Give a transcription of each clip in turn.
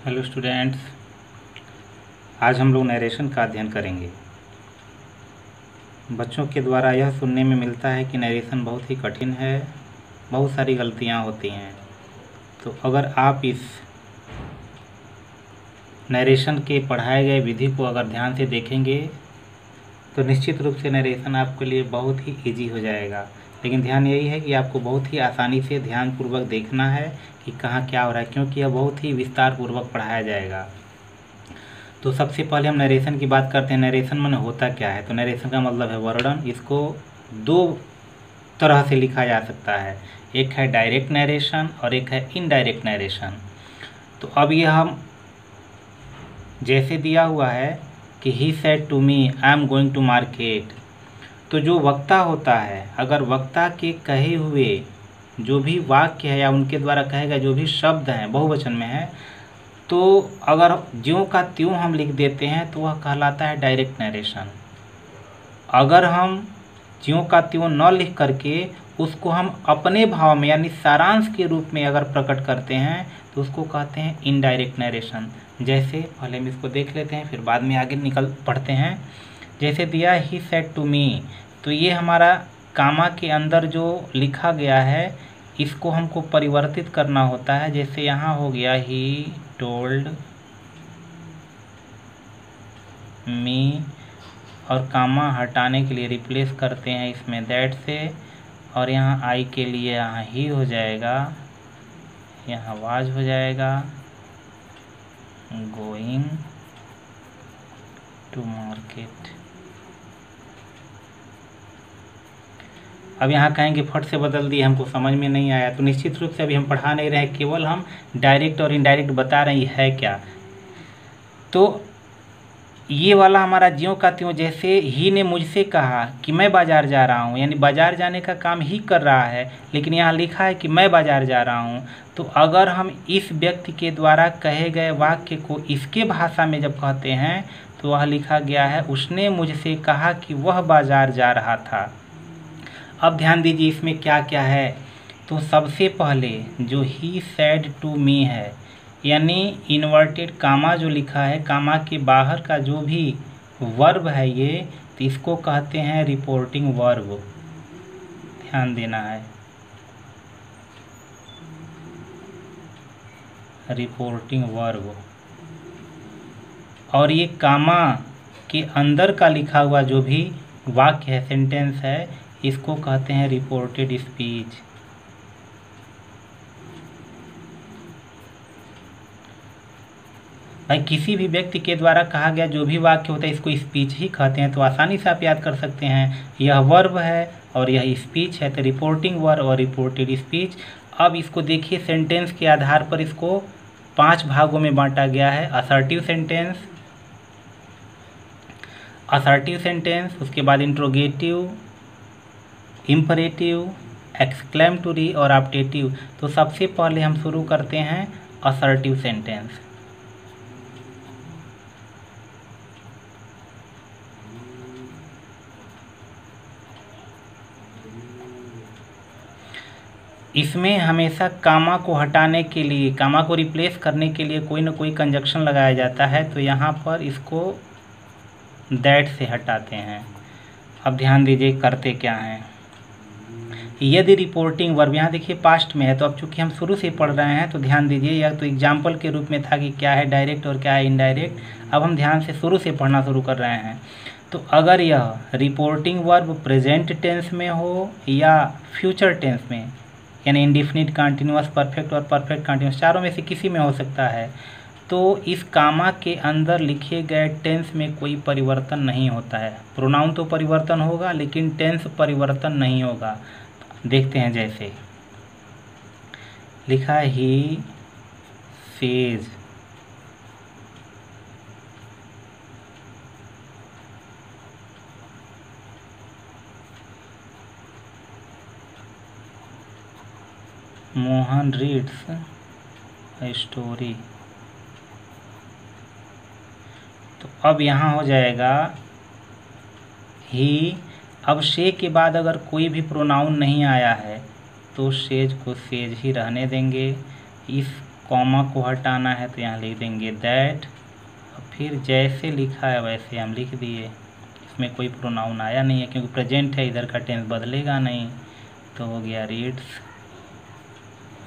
Hello students, आज हम लोग नरेशन का अध्ययन करेंगे। बच्चों के द्वारा यह सुनने में मिलता है कि नरेशन बहुत ही कठिन है, बहुत सारी गलतियां होती हैं। तो अगर आप इस नरेशन के पढ़ाए गए विधि को अगर ध्यान से देखेंगे तो निश्चित रूप से नरेशन आपके लिए बहुत ही इजी हो जाएगा। लेकिन ध्यान यही है कि आपको बहुत ही आसानी से ध्यानपूर्वक देखना है कि कहाँ क्या हो रहा है, क्योंकि यह बहुत ही विस्तार पूर्वक पढ़ाया जाएगा। तो सबसे पहले हम नरेशन की बात करते हैं। नरेशन माने होता क्या है? तो नरेशन का मतलब है वर्णन। इसको दो तरह से लिखा जा सकता है, एक है डायरेक्ट नरेशन और एक है इनडायरेक्ट नरेशन। तो अब ये हम जैसे दिया हुआ है कि he said to me I am going to market, तो जो वक्ता होता है, अगर वक्ता के कहे हुए जो भी वाक्य है या उनके द्वारा कहे गए जो भी शब्द हैं बहुवचन में है, तो अगर ज्यों का त्यों हम लिख देते हैं तो वह कहलाता है डायरेक्ट नरेशन। अगर हम ज्यों का त्यों न लिख करके उसको हम अपने भाव में यानी सारांश के रूप में अगर प्रकट करते हैं तो उसको कहते हैं इनडायरेक्ट नरेशन। जैसे पहले हम इसको देख लेते हैं, फिर बाद में आगे पढ़ते हैं। जैसे दिया ही सेड टू मी, तो ये हमारा कामा के अंदर जो लिखा गया है इसको हमको परिवर्तित करना होता है। जैसे यहाँ हो गया ही टोल्ड मी, और कामा हटाने के लिए रिप्लेस करते हैं इसमें दैट से, और यहाँ आई के लिए यहाँ ही हो जाएगा, यहाँ वाज हो जाएगा गोइंग टू मार्केट। अब यहाँ कहेंगे फट से बदल दिए, हमको समझ में नहीं आया। तो निश्चित रूप से अभी हम पढ़ा नहीं रहे, केवल हम डायरेक्ट और इनडायरेक्ट बता रहे है क्या। तो ये वाला हमारा ज्यों का त्यों, जैसे ही ने मुझसे कहा कि मैं बाज़ार जा रहा हूँ, यानी बाज़ार जाने का काम ही कर रहा है, लेकिन यहाँ लिखा है कि मैं बाज़ार जा रहा हूँ। तो अगर हम इस व्यक्ति के द्वारा कहे गए वाक्य को इसके भाषा में जब कहते हैं तो वह लिखा गया है उसने मुझसे कहा कि वह बाज़ार जा रहा था। अब ध्यान दीजिए इसमें क्या क्या है। तो सबसे पहले जो ही सेड टू मी है, यानी इन्वर्टेड कामा जो लिखा है, कामा के बाहर का जो भी वर्ब है ये, तो इसको कहते हैं रिपोर्टिंग वर्ब। ध्यान देना है, रिपोर्टिंग वर्ब। और ये कामा के अंदर का लिखा हुआ जो भी वाक्य है, सेंटेंस है, इसको कहते हैं रिपोर्टेड स्पीच। भाई किसी भी व्यक्ति के द्वारा कहा गया जो भी वाक्य होता है इसको स्पीच ही कहते हैं। तो आसानी से आप याद कर सकते हैं, यह वर्ब है और यह स्पीच है, तो रिपोर्टिंग वर्ब और रिपोर्टेड स्पीच। अब इसको देखिए, सेंटेंस के आधार पर इसको 5 भागों में बांटा गया है। असर्टिव सेंटेंस, उसके बाद इंट्रोगेटिव, इम्परेटिव, एक्सक्लेमेटरी और ऑप्टेटिव। तो सबसे पहले हम शुरू करते हैं असर्टिव सेंटेंस। इसमें हमेशा कामा को हटाने के लिए, कामा को रिप्लेस करने के लिए कोई ना कोई कंजक्शन लगाया जाता है। तो यहाँ पर इसको दैट से हटाते हैं। अब ध्यान दीजिए करते क्या हैं। यदि रिपोर्टिंग वर्ब, यहाँ देखिए पास्ट में है, तो अब चूंकि हम शुरू से पढ़ रहे हैं तो ध्यान दीजिए, या तो एग्जाम्पल के रूप में था कि क्या है डायरेक्ट और क्या है इनडायरेक्ट। अब हम ध्यान से शुरू से पढ़ना शुरू कर रहे हैं। तो अगर यह रिपोर्टिंग वर्ब प्रेजेंट टेंस में हो या फ्यूचर टेंस में, यानी इंडिफिनिट, कंटिन्यूअस, परफेक्ट और परफेक्ट कंटिन्यूअस, चारों में से किसी में हो सकता है, तो इस कामा के अंदर लिखे गए टेंस में कोई परिवर्तन नहीं होता है। प्रोनाउन तो परिवर्तन होगा लेकिन टेंस परिवर्तन नहीं होगा। देखते हैं, जैसे लिखा है he says, Mohan reads a story. तो अब यहाँ हो जाएगा ही। अब से के बाद अगर कोई भी प्रोनाउन नहीं आया है तो सेज को सेज ही रहने देंगे। इस कॉमा को हटाना है तो यहाँ लिख देंगे दैट, फिर जैसे लिखा है वैसे हम लिख दिए। इसमें कोई प्रोनाउन आया नहीं है क्योंकि प्रेजेंट है, इधर का टेंस बदलेगा नहीं। तो हो गया रीड्स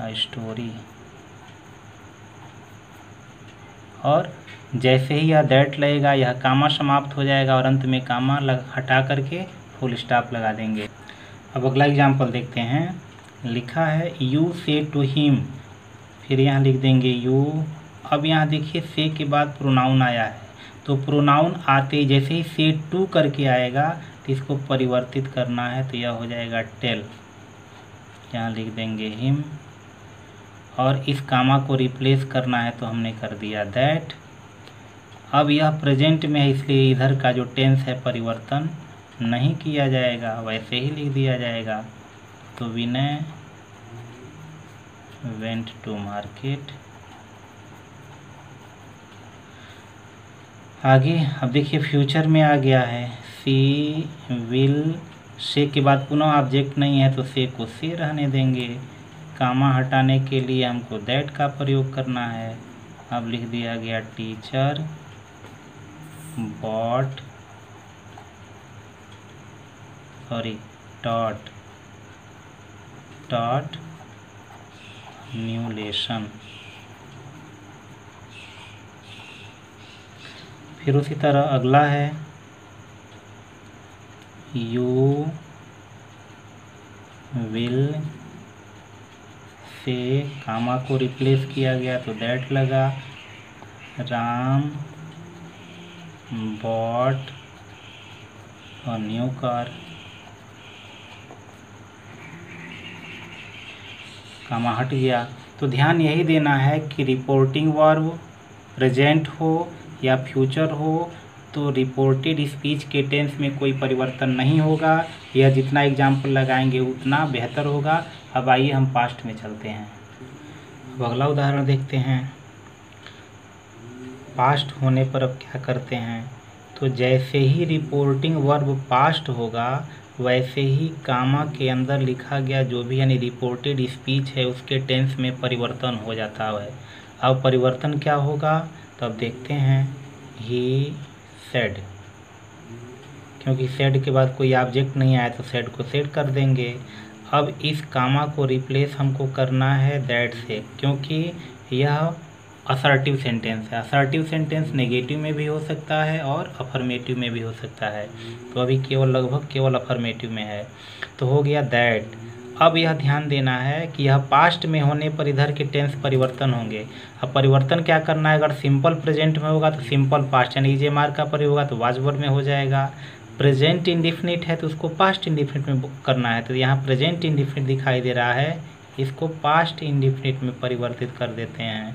अ स्टोरी। और जैसे ही यह दैट लगेगा यह कामा समाप्त हो जाएगा और अंत में कामा हटा करके फुल स्टॉप लगा देंगे। अब अगला एग्जाम्पल देखते हैं। लिखा है यू से टू हिम, फिर यहाँ लिख देंगे यू। अब यहाँ देखिए से के बाद प्रोनाउन आया है, तो प्रोनाउन आते ही जैसे ही से टू करके आएगा तो इसको परिवर्तित करना है, तो यह हो जाएगा टेल। यहाँ लिख देंगे हिम और इस कामा को रिप्लेस करना है तो हमने कर दिया दैट। अब यह प्रेजेंट में है इसलिए इधर का जो टेंस है परिवर्तन नहीं किया जाएगा, वैसे ही लिख दिया जाएगा। तो विनय वेंट टू मार्केट। आगे अब देखिए फ्यूचर में आ गया है सी विल। से के बाद पुनः ऑब्जेक्ट नहीं है तो से को से रहने देंगे। कामा हटाने के लिए हमको दैट का प्रयोग करना है। अब लिख दिया गया teacher bought taught new lesson. फिर उसी तरह अगला है यू विल से कामा को रिप्लेस किया गया तो दैट लगा। राम बॉट और न्यू कार, कामा हट गया। तो ध्यान यही देना है कि रिपोर्टिंग वर्ब प्रेजेंट हो या फ्यूचर हो तो रिपोर्टेड स्पीच के टेंस में कोई परिवर्तन नहीं होगा। यह जितना एग्जाम्पल लगाएंगे उतना बेहतर होगा। अब आइए हम पास्ट में चलते हैं। अब अगला उदाहरण देखते हैं। पास्ट होने पर अब क्या करते हैं, तो जैसे ही रिपोर्टिंग वर्ब पास्ट होगा वैसे ही कामा के अंदर लिखा गया जो भी यानी रिपोर्टेड स्पीच है उसके टेंस में परिवर्तन हो जाता है। अब परिवर्तन क्या होगा तो अब देखते हैं। ही सेड, क्योंकि सेड के बाद कोई ऑब्जेक्ट नहीं आया तो सेड को सेड कर देंगे। अब इस कामा को रिप्लेस हमको करना है दैट से, क्योंकि यह असर्टिव सेंटेंस है। असर्टिव सेंटेंस नेगेटिव में भी हो सकता है और अफर्मेटिव में भी हो सकता है, तो अभी लगभग केवल अफर्मेटिव में है। तो हो गया दैट। अब यह ध्यान देना है कि यह पास्ट में होने पर इधर के टेंस परिवर्तन होंगे। अब परिवर्तन क्या करना है, अगर सिंपल प्रेजेंट में होगा तो सिंपल पास्ट यानी जे मार का प्रयोग होगा तो वाज वर्ब में हो जाएगा। प्रेजेंट इंडिफिनिट है तो उसको पास्ट इंडिफिनिट में करना है, तो यहाँ प्रेजेंट इंडिफिनिट दिखाई दे रहा है, इसको पास्ट इंडिफिनिट में परिवर्तित कर देते हैं।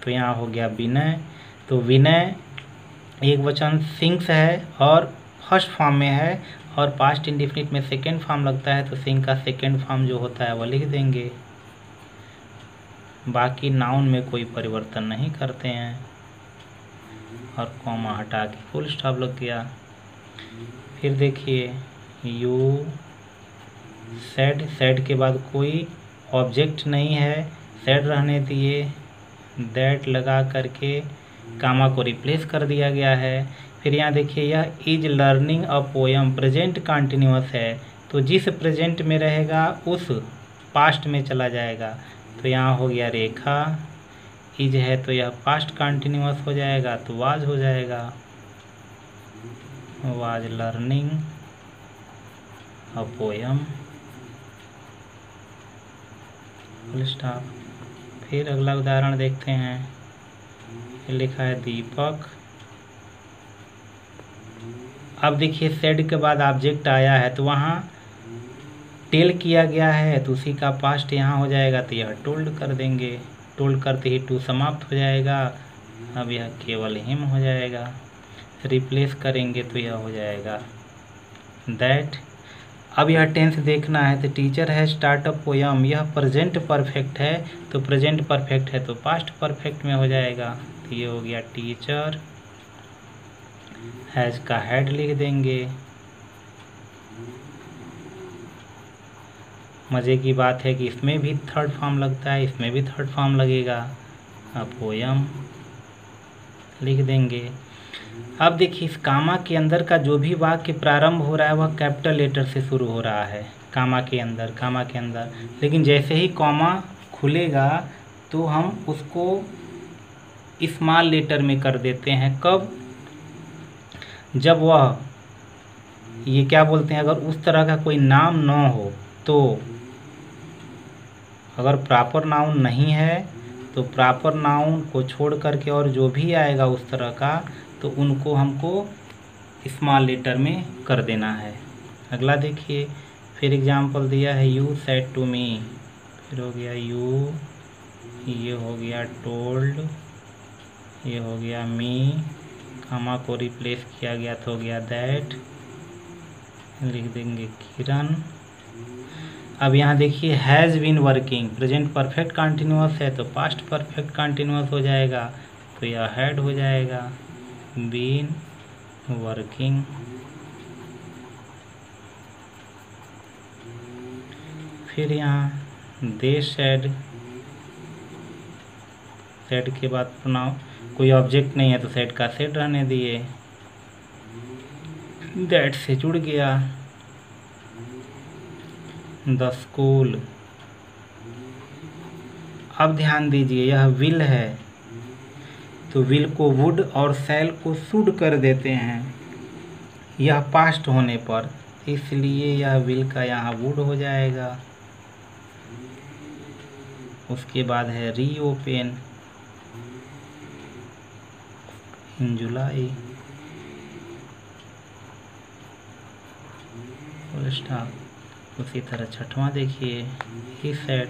तो यहाँ हो गया विनय। तो विनय एक वचन सिंग्स है और फर्स्ट फॉर्म में है और पास्ट इंडिफिनिट में सेकेंड फॉर्म लगता है, तो सिंग का सेकेंड फॉर्म जो होता है वह लिख देंगे। बाकी नाउन में कोई परिवर्तन नहीं करते हैं और कॉमा हटा के फुल स्टॉप लग गया। फिर देखिए यू सेड, सेड के बाद कोई ऑब्जेक्ट नहीं है, सेड रहने दिए, दैट लगा करके कामा को रिप्लेस कर दिया गया है। फिर यहाँ देखिए यह is learning a poem, present continuous है तो जिस प्रेजेंट में रहेगा उस पास्ट में चला जाएगा। तो यहाँ हो गया रेखा, इज है तो यह पास्ट कंटिन्यूअस हो जाएगा तो वाज हो जाएगा, was learning a poem full stop. फिर अगला उदाहरण देखते हैं। लिखा है दीपक। अब देखिए सेड के बाद ऑब्जेक्ट आया है तो वहाँ टेल किया गया है तो उसी का पास्ट यहाँ हो जाएगा, तो यह टोल्ड कर देंगे। टोल्ड करते ही टू समाप्त हो जाएगा, अब यह केवल हिम हो जाएगा। रिप्लेस करेंगे तो यह हो जाएगा दैट। अब यह टेंस देखना है तो टीचर है स्टार्ट अ पोयम, यह प्रेजेंट परफेक्ट है तो प्रेजेंट परफेक्ट है तो पास्ट परफेक्ट में हो जाएगा। तो ये हो गया टीचर हैज का हेड लिख देंगे। मज़े की बात है कि इसमें भी थर्ड फॉर्म लगता है, इसमें भी थर्ड फॉर्म लगेगा। अ पोयम लिख देंगे। अब देखिए इस कामा के अंदर का जो भी वाक्य प्रारंभ हो रहा है वह कैपिटल लेटर से शुरू हो रहा है, कामा के अंदर। लेकिन जैसे ही कॉमा खुलेगा तो हम उसको स्मॉल लेटर में कर देते हैं। कब? जब वह ये क्या बोलते हैं, अगर उस तरह का कोई नाम न हो तो, अगर प्रॉपर नाउन नहीं है तो प्रॉपर नाउन को छोड़ करके और जो भी आएगा उस तरह का तो उनको हमको स्मॉल लेटर में कर देना है। अगला देखिए, फिर एग्जाम्पल दिया है यू सेड टू मी, फिर हो गया यू, ये हो गया टोल्ड, ये हो गया मी, कामा को रिप्लेस किया गया तो हो गया दैट, लिख देंगे किरण। अब यहाँ देखिए has been working, present perfect continuous है तो पास्ट परफेक्ट कंटिन्यूअस हो जाएगा, तो यह हैड हो जाएगा, बीन वर्किंग। फिर यहाँ दे सेड, सेड के बाद प्रोनाउन, कोई ऑब्जेक्ट नहीं है तो सेड का सेड रहने दिए, दैट से जुड़ गया। द स्कूल, अब ध्यान दीजिए यह विल है तो विल को वुड और शैल को शुड कर देते हैं, यह पास्ट होने पर, इसलिए यह विल का यहाँ वुड हो जाएगा। उसके बाद है रीओपन इन जुलाई, फुल स्टॉप। उसी तरह छठवां देखिए ही सेड,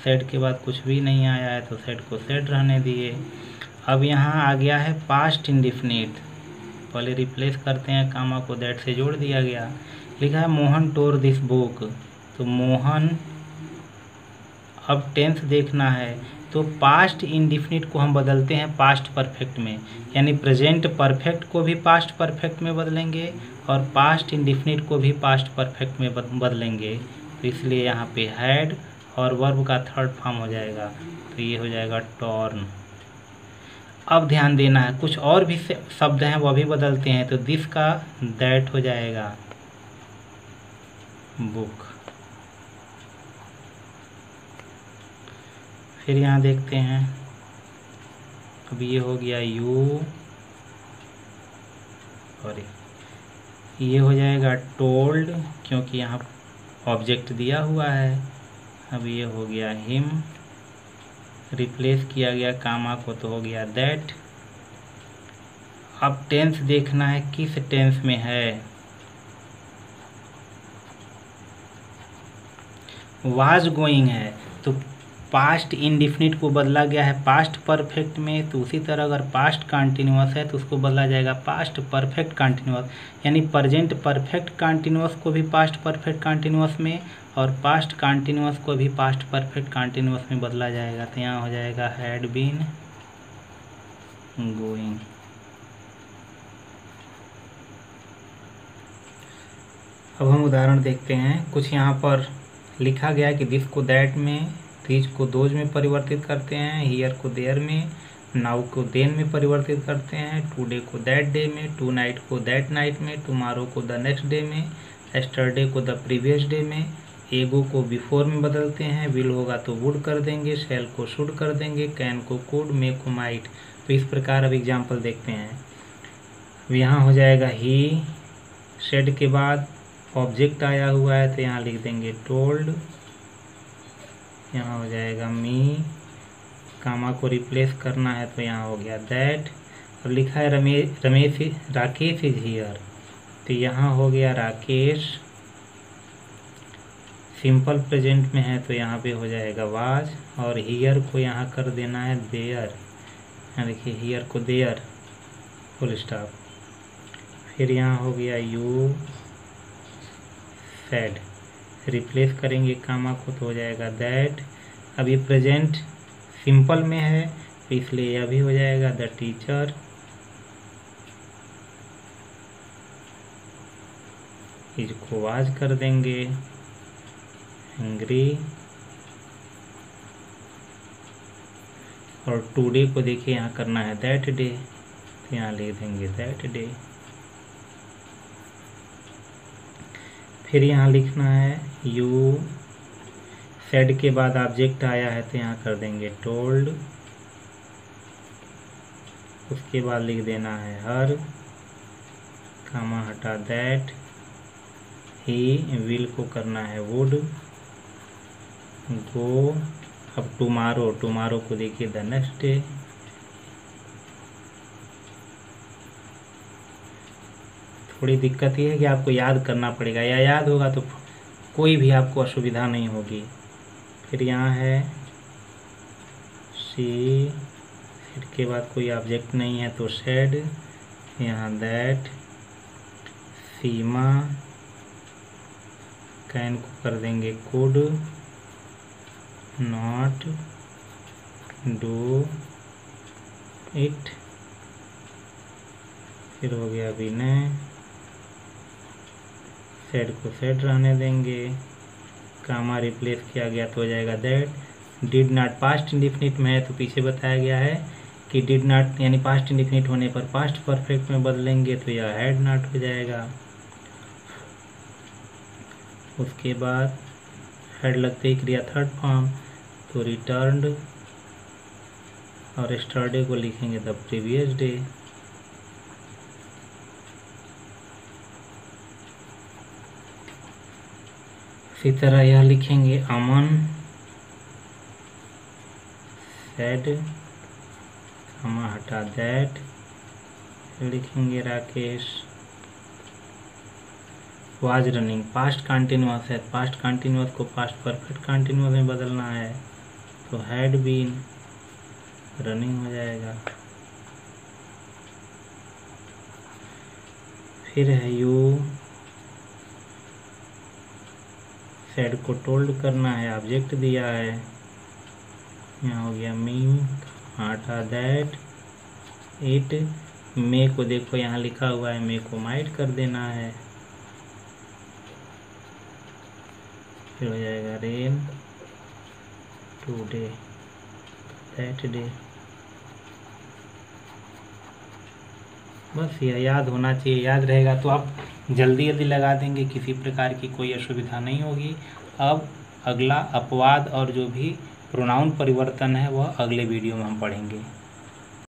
सेड के बाद कुछ भी नहीं आया है तो सेड को सेड रहने दिए। अब यहाँ आ गया है पास्ट इंडिफिनिट, पहले रिप्लेस करते हैं, कामा को दैट से जोड़ दिया गया। लिखा है मोहन टोर दिस बुक, तो मोहन, अब टेंस देखना है तो पास्ट इंडिफिनिट को हम बदलते हैं पास्ट परफेक्ट में, यानी प्रेजेंट परफेक्ट को भी पास्ट परफेक्ट में बदलेंगे और पास्ट इंडिफिनिट को भी पास्ट परफेक्ट में बदलेंगे। तो इसलिए यहाँ पे हैड और वर्ब का थर्ड फॉर्म हो जाएगा, तो ये हो जाएगा टॉर्न। अब ध्यान देना है कुछ और भी शब्द हैं वह भी बदलते हैं, तो दिस का दैट हो जाएगा बुक। फिर यहाँ देखते हैं, अब ये हो गया यू, सॉरी ये हो जाएगा टोल्ड क्योंकि यहाँ ऑब्जेक्ट दिया हुआ है। अब ये हो गया हिम, रिप्लेस किया गया कामा को तो हो गया दैट। अब टेंस देखना है किस टेंस में है, वाज गोइंग है तो पास्ट इंडिफिनिट को बदला गया है पास्ट परफेक्ट में, तो उसी तरह अगर पास्ट कंटिन्यूअस है तो उसको बदला जाएगा पास्ट परफेक्ट कंटिन्यूअस, यानी प्रेजेंट परफेक्ट कंटिन्यूअस को भी पास्ट परफेक्ट कंटिन्यूअस में और पास्ट कंटिन्यूअस को भी पास्ट परफेक्ट कंटिन्यूअस में बदला जाएगा। तो यहाँ हो जाएगा हैड बीन गोइंग। अब हम उदाहरण देखते हैं, कुछ यहाँ पर लिखा गया कि दिस को दैट में, दीज को दोज में परिवर्तित करते हैं, हियर को देयर में, नाउ को देन में परिवर्तित करते हैं, टुडे को दैट डे में, टू नाइट को दैट नाइट में, टुमारो को द नेक्स्ट डे में, एस्टरडे को द प्रीवियस डे में, एगो को बिफोर में बदलते हैं, विल होगा तो वुड कर देंगे, शैल को शुड कर देंगे, कैन को कुड, मे को माइट। तो इस प्रकार अब एग्जाम्पल देखते हैं। यहाँ हो जाएगा ही, शेड के बाद ऑब्जेक्ट आया हुआ है तो यहाँ लिख देंगे टोल्ड, यहाँ हो जाएगा मी, कामा को रिप्लेस करना है तो यहाँ हो गया दैट। और लिखा है राकेश इज हियर, तो यहाँ हो गया राकेश, सिंपल प्रेजेंट में है तो यहाँ पे हो जाएगा वाज, और हियर को यहाँ कर देना है देयर, यहाँ देखिए हियर को देयर, फुल स्टॉप। फिर यहाँ हो गया यू सेड, रिप्लेस करेंगे कामा को तो हो जाएगा दैट। अब ये प्रेजेंट सिंपल में है तो इसलिए यह भी हो जाएगा द टीचर, इसको वाज कर देंगे, एंग्री, और टुडे को देखिए यहाँ करना है दैट डे, तो यहाँ लिख देंगे दैट डे। फिर यहाँ लिखना है यू, सेड के बाद ऑब्जेक्ट आया है तो यहाँ कर देंगे टोल्ड। उसके बाद लिख देना है हर, कामा हटा दैट, ही, विल को करना है वुड, गो। अब टुमारो, टुमारो को देखिए द नेक्स्ट डे। थोड़ी दिक्कत ये है कि आपको याद करना पड़ेगा, या याद होगा तो कोई भी आपको असुविधा नहीं होगी। फिर यहाँ है सी, सेड के बाद कोई ऑब्जेक्ट नहीं है तो सेड, यहाँ दैट, सीमा, कैन को कर देंगे कुड, नॉट, डू इट। फिर हो गया विनय, सेड को सेड रहने देंगे, कामा रिप्लेस किया गया तो हो जाएगा that. Did not past indefinite में है तो पीछे बताया गया है कि डिड नॉट यानी पास्ट इंडिफिनिट होने पर पास्ट परफेक्ट में बदलेंगे तो यह हैड नॉट हो जाएगा। उसके बाद हैड लगते ही क्रिया थर्ड फॉर्म तो रिटर्न्ड, और यस्टरडे को लिखेंगे द प्रीवियस डे। इसी तरह यह लिखेंगे अमन, सेड, कामा हटा दैट, लिखेंगे Rakesh, was running, past continuous है, पास्ट कंटिन्यूअस को पास्ट परफेक्ट कंटिन्यूअस में बदलना है तो हैड बीन, रनिंग हो जाएगा। फिर है यू, सेड को टोल्ड करना है, ऑब्जेक्ट दिया है, यहाँ हो गया मी, हटा दैट, इट, मे को देखो यहाँ लिखा हुआ है, मे को माइट कर देना है, फिर हो जाएगा रेन, टुडे, दैट डे। बस यह याद होना चाहिए, याद रहेगा तो आप जल्दी जल्दी लगा देंगे, किसी प्रकार की कोई असुविधा नहीं होगी। अब अगला अपवाद और जो भी प्रोनाउन परिवर्तन है वह अगले वीडियो में हम पढ़ेंगे।